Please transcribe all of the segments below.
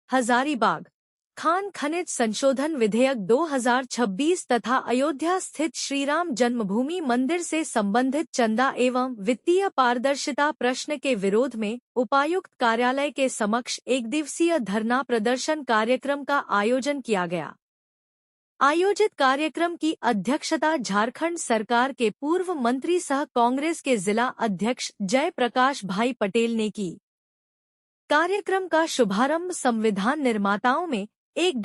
हजारीबाग खान खनिज संशोधन विधेयक 2026 तथा अयोध्या स्थित श्रीराम जन्मभूमि मंदिर से संबंधित चंदा एवं वित्तीय पारदर्शिता प्रश्न के विरोध में उपायुक्त कार्यालय के समक्ष एक दिवसीय धरना प्रदर्शन कार्यक्रम का आयोजन किया गया। आयोजित कार्यक्रम की अध्यक्षता झारखंड सरकार के पूर्व मंत्री सह कांग्रेस के जिला अध्यक्ष जय प्रकाश भाई पटेल ने की। कार्यक्रम का शुभारंभ संविधान निर्माताओं में एक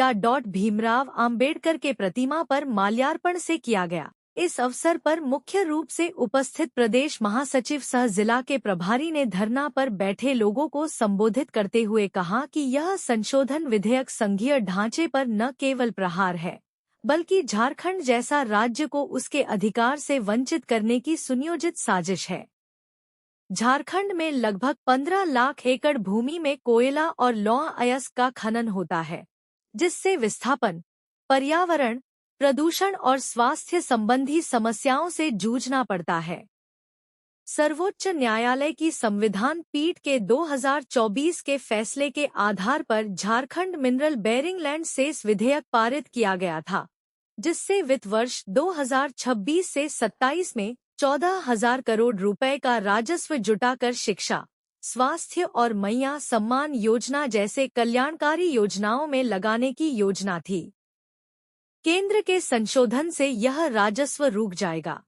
भीमराव अंबेडकर के प्रतिमा पर माल्यार्पण से किया गया। इस अवसर पर मुख्य रूप से उपस्थित प्रदेश महासचिव सह जिला के प्रभारी ने धरना पर बैठे लोगों को संबोधित करते हुए कहा कि यह संशोधन विधेयक संघीय ढांचे पर न केवल प्रहार है, बल्कि झारखंड जैसा राज्य को उसके अधिकार से वंचित करने की सुनियोजित साजिश है। झारखंड में लगभग 15 लाख एकड़ भूमि में कोयला और लौह अयस्क का खनन होता है, जिससे विस्थापन, पर्यावरण, प्रदूषण और स्वास्थ्य संबंधी समस्याओं से जूझना पड़ता है। सर्वोच्च न्यायालय की संविधान पीठ के 2024 के फैसले के आधार पर Jharkhand mineral bearing land cess विधेयक पारित किया गया था, जिससे वित्त वर्ष 2026 से 27 में 14,000 करोड़ रुपए का राजस्व जुटाकर शिक्षा, स्वास्थ्य और मैया सम्मान योजना जैसे कल्याणकारी योजनाओं में लगाने की योजना थी। केंद्र के संशोधन से यह राजस्व रुक जाएगा।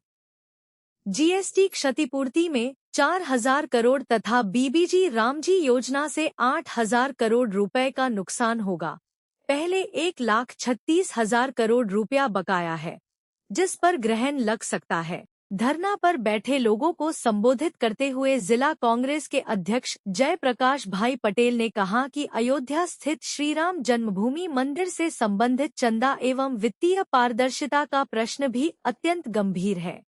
जीएसटी क्षतिपूर्ति में 4,000 करोड़ तथा बीबीजी रामजी योजना से 8,000 करोड़ रुपए का नुकसान होगा। पहले 1,36,000 करोड़ रुपया बकाया है, जिस पर ग्रहण लग सकता है। धरना पर बैठे लोगों को संबोधित करते हुए जिला कांग्रेस के अध्यक्ष जय प्रकाश भाई पटेल ने कहा कि अयोध्या स्थित श्रीराम जन्मभूमि मंदिर से संबंधित चंदा एवं वित्तीय पारदर्शिता का प्रश्न भी अत्यंत गंभीर है।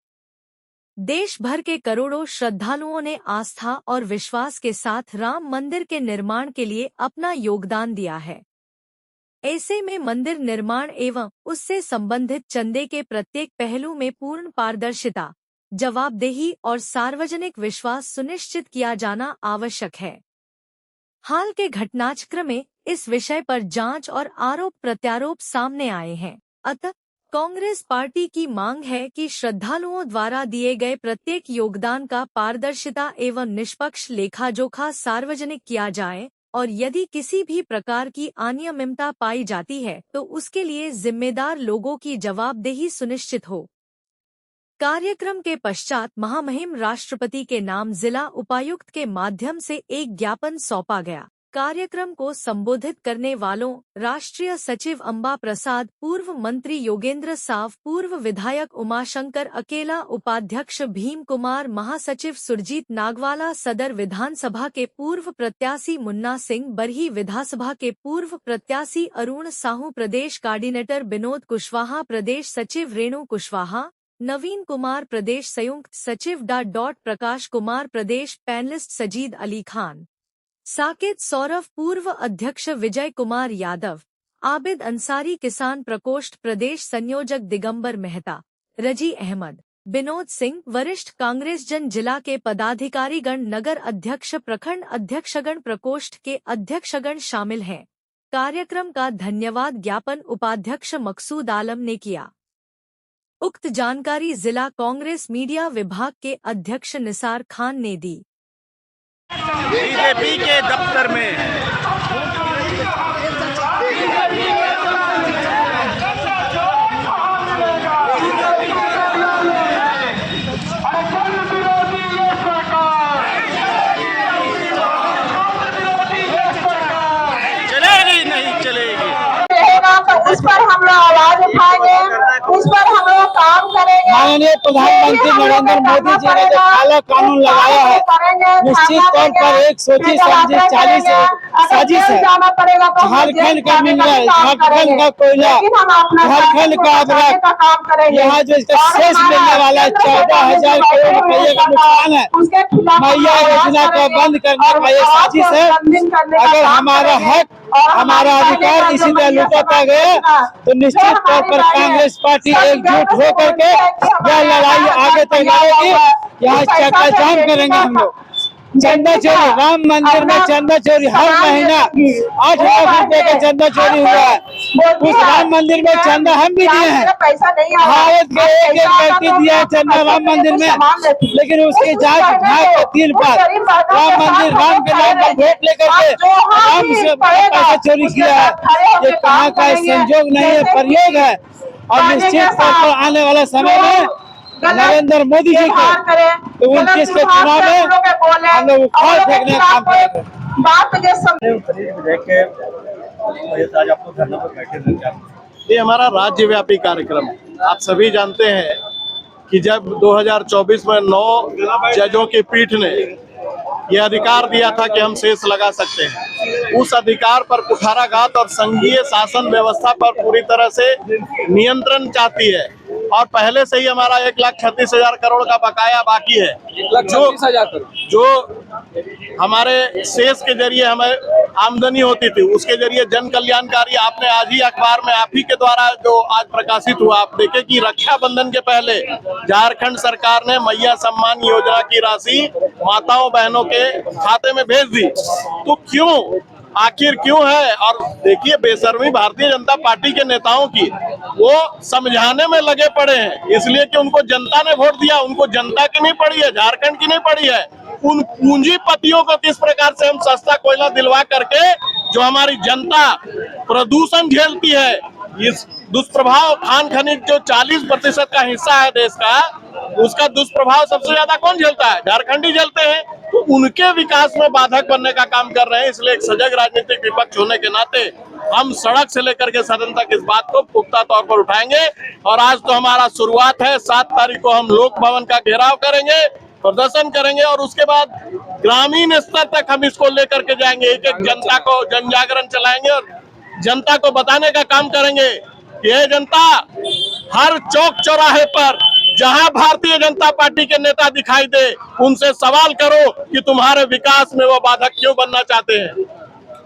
देश भर के करोड़ों श्रद्धालुओं ने आस्था और विश्वास के साथ राम मंदिर के निर्माण के लिए अपना योगदान दिया है। ऐसे में मंदिर निर्माण एवं उससे संबंधित चंदे के प्रत्येक पहलू में पूर्ण पारदर्शिता, जवाबदेही और सार्वजनिक विश्वास सुनिश्चित किया जाना आवश्यक है। हाल के घटनाचक्र में इस विषय पर जांच और आरोप प्रत्यारोप सामने आए हैं। अतः कांग्रेस पार्टी की मांग है कि श्रद्धालुओं द्वारा दिए गए प्रत्येक योगदान का पारदर्शिता एवं निष्पक्ष लेखाजोखा सार्वजनिक किया जाए और यदि किसी भी प्रकार की अनियमितता पाई जाती है तो उसके लिए जिम्मेदार लोगों की जवाबदेही सुनिश्चित हो। कार्यक्रम के पश्चात महामहिम राष्ट्रपति के नाम जिला उपायुक्त के माध्यम से एक ज्ञापन सौंपा गया। कार्यक्रम को संबोधित करने वालों राष्ट्रीय सचिव अंबा प्रसाद, पूर्व मंत्री योगेंद्र साव, पूर्व विधायक उमाशंकर अकेला, उपाध्यक्ष भीम कुमार, महासचिव सुरजीत नागवाला, सदर विधानसभा के पूर्व प्रत्याशी मुन्ना सिंह, बरही विधानसभा के पूर्व प्रत्याशी अरुण साहू, प्रदेश कोऑर्डिनेटर विनोद कुशवाहा, प्रदेश सचिव रेणु कुशवाहा, नवीन कुमार, प्रदेश संयुक्त सचिव प्रकाश कुमार, प्रदेश पैनलिस्ट सजीद अली खान, साकेत सौरभ, पूर्व अध्यक्ष विजय कुमार यादव, आबिद अंसारी, किसान प्रकोष्ठ प्रदेश संयोजक दिगंबर मेहता, रजी अहमद, विनोद सिंह, वरिष्ठ कांग्रेस जन जिला के पदाधिकारीगण, नगर अध्यक्ष, प्रखंड अध्यक्षगण, प्रकोष्ठ के अध्यक्षगण शामिल हैं। कार्यक्रम का धन्यवाद ज्ञापन उपाध्यक्ष मकसूद आलम ने किया। उक्त जानकारी जिला कांग्रेस मीडिया विभाग के अध्यक्ष निसार खान ने दी। बीजेपी के दफ्तर में चलेगी नहीं चलेगी, इस पर हम लोग आवाज उठाएंगे, इस पर हम लोग काम करेंगे। माननीय प्रधानमंत्री नरेंद्र मोदी जी ने जो काला कानून लगाया है, निश्चित तौर पर एक सोची समझी चालीस साजिश है। झारखंड का मिनरल, झारखंड का कोयला, झारखंड का अदरक, यहाँ जो इसका शेष मिलने वाला 14,000 करोड़ रुपये का नुकसान है, मैया योजना को बंद करने का ये साजिश है। अगर हमारा हक, हमारा अधिकार इसी तरह लुटाता गया तो निश्चित तौर पर कांग्रेस पार्टी एकजुट होकर के यह लड़ाई आगे तक लाएगी। यहाँ चक्का जाम करेंगे हम लोग। चंदा चोरी, राम मंदिर में चंदा चोरी हर महीना 8 लाख रुपए का चंदा चोरी हुआ है। उस राम मंदिर में चंदा हम भी दिए हैं, भारत के एक व्यक्ति दिया है चंदा राम मंदिर में, लेकिन उसकी जांच भाग के 3 बार राम मंदिर, राम के नाम पर वोट लेकर के राम से पैसा चोरी किया है। ये कहाँ का संयोग नहीं है, प्रयोग है। और निश्चित तौर पर आने वाला समय में नरेंद्र मोदी जी को 29 के चुनाव में हम लोग उखाड़ फेंकने का काम करेंगे। आज आपको धरना पर बैठे, ये हमारा राज्यव्यापी कार्यक्रम है। आप सभी जानते हैं कि जब 2024 में 9 जजों की पीठ ने यह अधिकार दिया था कि हम शेष लगा सकते हैं, उस अधिकार पर कुठाराघात और संघीय शासन व्यवस्था पर पूरी तरह से नियंत्रण चाहती है। और पहले से ही हमारा 1,36,000 करोड़ का बकाया बाकी है, जो हमारे शेष के जरिए हमें आमदनी होती थी, उसके जरिए जन कल्याणकारी। आपने आज ही अखबार में आप ही के द्वारा जो आज प्रकाशित हुआ, आप देखे कि रक्षाबंधन के पहले झारखंड सरकार ने मैया सम्मान योजना की राशि माताओं बहनों के खाते में भेज दी। तो क्यों, आखिर क्यों है? और देखिए, बेशर्मी भारतीय जनता पार्टी के नेताओं की, वो समझाने में लगे पड़े हैं, इसलिए कि उनको जनता ने वोट दिया। उनको जनता की नहीं पड़ी है, झारखंड की नहीं पड़ी है। उन पूंजीपतियों को किस प्रकार से हम सस्ता कोयला दिलवा करके जो हमारी जनता प्रदूषण झेलती है, इस दुष्प्रभाव, खान खनिज जो 40% का हिस्सा है देश का, उसका दुष्प्रभाव सबसे ज्यादा कौन झेलता है? झारखंडी झेलते हैं। तो उनके विकास में बाधक बनने का काम कर रहे हैं। इसलिए एक सजग राजनीतिक विपक्ष होने के नाते हम सड़क से लेकर के सदन तक इस बात को पुख्ता तौर पर उठाएंगे। और आज तो हमारा शुरुआत है, 7 तारीख को हम लोक भवन का घेराव करेंगे, प्रदर्शन करेंगे, और उसके बाद ग्रामीण स्तर तक हम इसको लेकर के जाएंगे। एक एक जनता को जन जागरण चलाएंगे और जनता को बताने का काम करेंगे। ये जनता, हर चौक चौराहे पर जहां भारतीय जनता पार्टी के नेता दिखाई दे, उनसे सवाल करो कि तुम्हारे विकास में वो बाधक क्यों बनना चाहते हैं।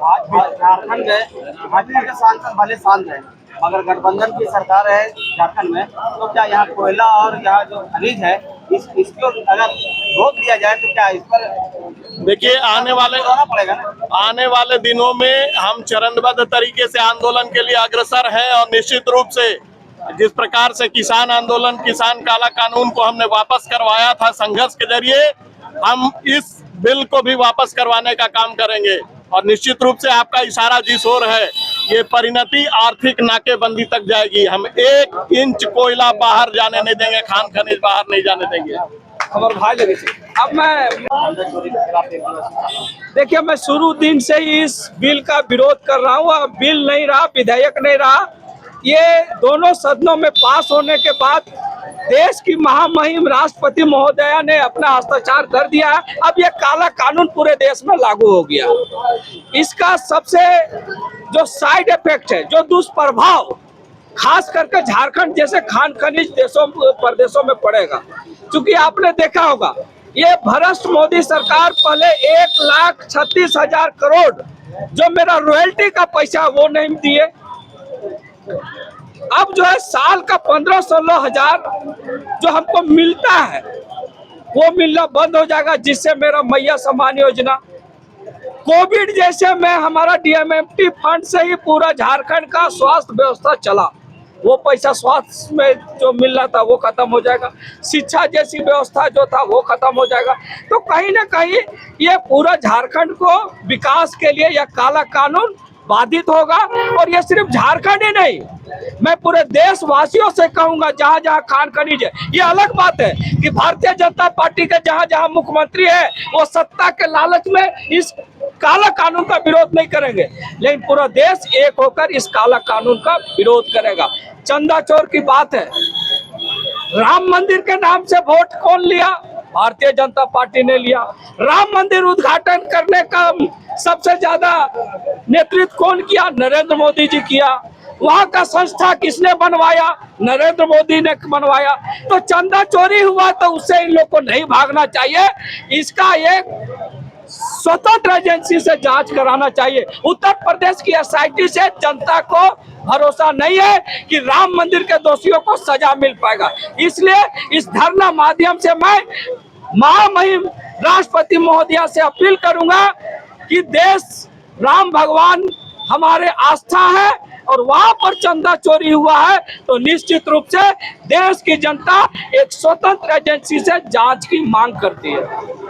आज झारखंड है, भाजपा के सांसद भले शांत है, मगर गठबंधन की सरकार है झारखंड में, तो क्या यहाँ कोयला और यहाँ जो खनिज है इसको अगर रोक दिया जाए तो क्या इस पर? देखिए, आने वाले दिनों में हम चरणबद्ध तरीके से आंदोलन के लिए अग्रसर हैं। और निश्चित रूप से जिस प्रकार से किसान आंदोलन, किसान काला कानून को हमने वापस करवाया था संघर्ष के जरिए, हम इस बिल को भी वापस करवाने का काम करेंगे। और निश्चित रूप से आपका इशारा जिस ओर है, ये परिणति आर्थिक नाकेबंदी तक जाएगी। हम 1 इंच कोयला बाहर जाने नहीं देंगे, खान खनिज बाहर नहीं जाने देंगे। हमारे भाई लगे थे। अब मैं देखिए, मैं शुरू दिन से ही इस बिल का विरोध कर रहा हूँ। अब बिल नहीं रहा, विधेयक नहीं रहा, ये दोनों सदनों में पास होने के बाद देश की महामहिम राष्ट्रपति महोदया ने अपना हस्ताक्षर कर दिया है। अब ये काला कानून पूरे देश में लागू हो गया। इसका सबसे जो साइड इफेक्ट है, जो दुष्प्रभाव, खास करके झारखंड जैसे खान खनिज देशों प्रदेशों में पड़ेगा। क्योंकि आपने देखा होगा, ये भ्रष्ट मोदी सरकार पहले 1,36,000 करोड़ जो मेरा रॉयल्टी का पैसा वो नहीं दिए। अब जो है साल का 15-16 हजार जो हमको मिलता है वो मिलना बंद हो जाएगा, जिससे मेरा मैया सम्मान योजना, कोविड जैसे में हमारा डीएमएफटी फंड से ही पूरा झारखंड का स्वास्थ्य व्यवस्था चला। वो पैसा स्वास्थ्य में जो मिल रहा था वो खत्म हो जाएगा। शिक्षा जैसी व्यवस्था जो था वो खत्म हो जाएगा। तो कहीं ना कहीं ये पूरा झारखंड को विकास के लिए यह काला कानून बाधित होगा। और ये सिर्फ झारखंड ही नहीं, मैं पूरे देशवासियों से कहूंगा, जहां जहां खान खनिज है। ये अलग बात है कि भारतीय जनता पार्टी के जहां जहां मुख्यमंत्री है वो सत्ता के लालच में इस काला कानून का विरोध नहीं करेंगे, लेकिन पूरा देश एक होकर इस काला कानून का विरोध करेगा। चंदा चोर की बात है, राम मंदिर के नाम से वोट कौन लिया? भारतीय जनता पार्टी ने लिया। राम मंदिर उद्घाटन करने का सबसे ज्यादा नेतृत्व कौन किया? नरेंद्र मोदी जी किया। वहां का संस्था किसने बनवाया? नरेंद्र मोदी ने बनवाया। तो चंदा चोरी हुआ तो उससे इन लोग को नहीं भागना चाहिए, इसका एक स्वतंत्र एजेंसी से जांच कराना चाहिए। उत्तर प्रदेश की एसआईटी से जनता को भरोसा नहीं है कि राम मंदिर के दोषियों को सजा मिल पाएगा। इसलिए इस धरना माध्यम से मैं महामहिम राष्ट्रपति महोदया से अपील करूंगा कि देश राम भगवान हमारे आस्था है और वहां पर चंदा चोरी हुआ है तो निश्चित रूप से देश की जनता एक स्वतंत्र एजेंसी से जांच की मांग करती है।